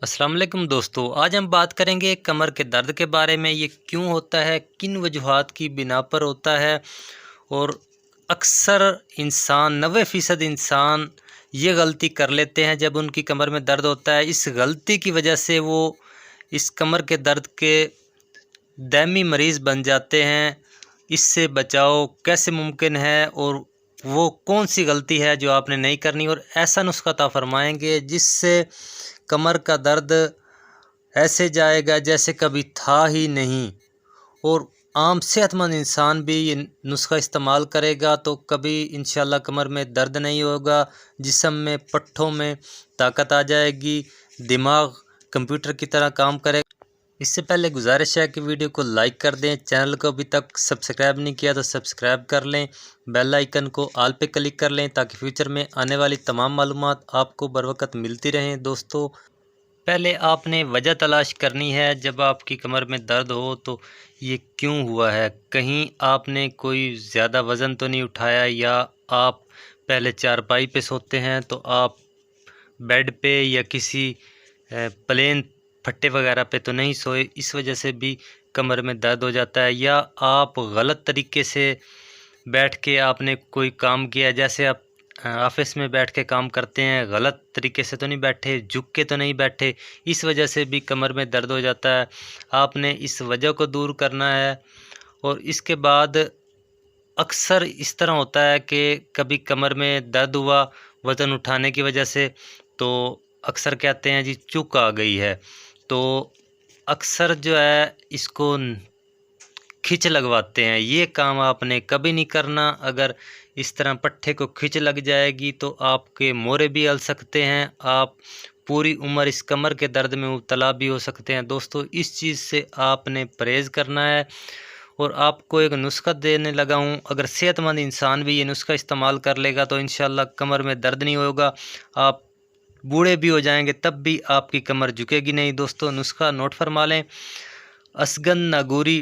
السلام علیکم دوستو، آج ہم بات کریں گے کمر کے درد کے بارے میں۔ یہ کیوں ہوتا ہے، کن وجوہات کی بنا پر ہوتا ہے، اور اکثر انسان 90% انسان یہ غلطی کر لیتے ہیں جب ان کی کمر میں درد ہوتا ہے۔ اس غلطی کی وجہ سے وہ اس کمر کے درد کے دائمی مریض بن جاتے ہیں۔ اس سے بچاؤ کیسے ممکن ہے، اور وہ کون سی غلطی ہے جو آپ نے نہیں کرنی، اور ایسا نسخہ عطا فرمائیں گے جس سے کمر کا درد ایسے جائے گا جیسے کبھی تھا ہی نہیں، اور عام صحت مند انسان بھی یہ نسخہ استعمال کرے گا تو کبھی انشاءاللہ کمر میں درد نہیں ہوگا، جسم میں پٹھوں میں طاقت آ جائے گی، دماغ کمپیوٹر کی طرح کام کرے گا۔ اس سے پہلے گزارش ہے کہ ویڈیو کو لائک کر دیں، چینل کو ابھی تک سبسکرائب نہیں کیا تو سبسکرائب کر لیں، بیل آئیکن کو آل پہ کلک کر لیں تاکہ فیوچر میں آنے والی تمام معلومات آپ کو بر وقت ملتی رہیں۔ دوستو، پہلے آپ نے وجہ تلاش کرنی ہے جب آپ کی کمر میں درد ہو تو یہ کیوں ہوا ہے۔ کہیں آپ نے کوئی زیادہ وزن تو نہیں اٹھایا، یا آپ پہلے چارپائی پہ سوتے ہیں تو آپ بیڈ پہ یا کسی پلین پھٹے وغیرہ پہ تو نہیں سوئے، اس وجہ سے بھی کمر میں درد ہو جاتا ہے۔ یا آپ غلط طریقے سے بیٹھ کے آپ نے کوئی کام کیا، جیسے آپ آفس میں بیٹھ کے کام کرتے ہیں، غلط طریقے سے تو نہیں بیٹھے، جھک کے تو نہیں بیٹھے، اس وجہ سے بھی کمر میں درد ہو جاتا ہے۔ آپ نے اس وجہ کو دور کرنا ہے۔ اور اس کے بعد اکثر اس طرح ہوتا ہے کہ کبھی کمر میں درد ہوا وزن اٹھانے کی وجہ سے، تو اکثر کہتے ہیں جی چک آ گئی ہے، تو اکثر جو ہے اس کو کھچ لگواتے ہیں۔ یہ کام آپ نے کبھی نہیں کرنا۔ اگر اس طرح پٹھے کو کھچ لگ جائے گی تو آپ کے موڑے بھی ہل سکتے ہیں، آپ پوری عمر اس کمر کے درد میں مبتلا بھی ہو سکتے ہیں۔ دوستو، اس چیز سے آپ نے پرہیز کرنا ہے، اور آپ کو ایک نسخہ دینے لگا ہوں، اگر صحت مند انسان بھی یہ نسخہ استعمال کر لے گا تو انشاءاللہ کمر میں درد نہیں ہوگا۔ آپ بوڑھے بھی ہو جائیں گے تب بھی آپ کی کمر جھکے گی نہیں۔ دوستو، نسخہ نوٹ فرما لیں۔ اسگن ناگوری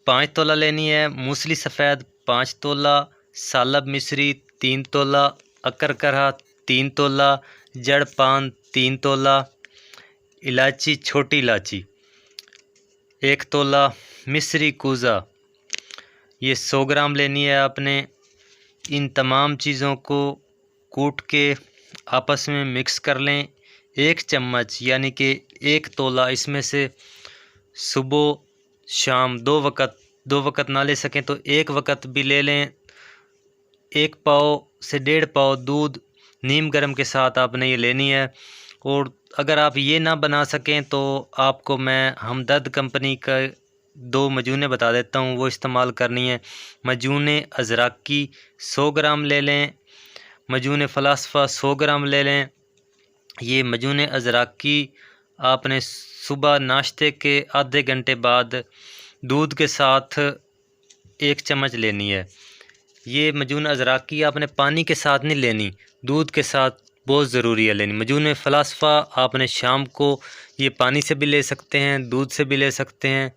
5 تولہ لینی ہے، موسلی سفید 5 تولہ، سالب مصری 3 تولہ، اکرکرہ 3 تولہ، جڑ پان 3 تولہ، الائچی چھوٹی الائچی 1 تولہ، مصری کوزہ یہ 100 گرام لینی ہے آپ نے۔ ان تمام چیزوں کو کوٹ کے آپس میں مکس کر لیں۔ 1 چمچ یعنی کہ 1 تولہ اس میں سے صبح شام 2 وقت نہ لے سکیں تو 1 وقت بھی لے لیں۔ 1 پاؤ سے 1.5 پاؤ دودھ نیم گرم کے ساتھ آپ نے یہ لینی ہے۔ اور اگر آپ یہ نہ بنا سکیں تو آپ کو میں ہمدرد کمپنی کا 2 مجونے بتا دیتا ہوں، وہ استعمال کرنی ہے۔ مجون ازراکی 100 گرام لے لیں، مجون فلاسفہ 100 گرام لے لیں۔ یہ مجون ازراکی آپ نے صبح ناشتے کے آدھے گھنٹے بعد دودھ کے ساتھ 1 چمچ لینی ہے۔ یہ مجون ازراکی آپ نے پانی کے ساتھ نہیں لینی، دودھ کے ساتھ بہت ضروری ہے لینی۔ مجون فلاسفہ آپ نے شام کو یہ پانی سے بھی لے سکتے ہیں، دودھ سے بھی لے سکتے ہیں۔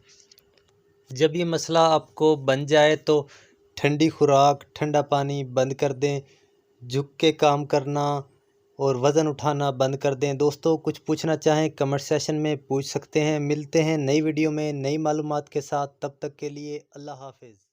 جب یہ مسئلہ آپ کو بن جائے تو ٹھنڈی خوراک، ٹھنڈا پانی بند کر دیں، جھک کے کام کرنا اور وزن اٹھانا بند کر دیں۔ دوستو، کچھ پوچھنا چاہیں کمنٹ سیشن میں پوچھ سکتے ہیں۔ ملتے ہیں نئی ویڈیو میں نئی معلومات کے ساتھ، تب تک کے لیے اللہ حافظ۔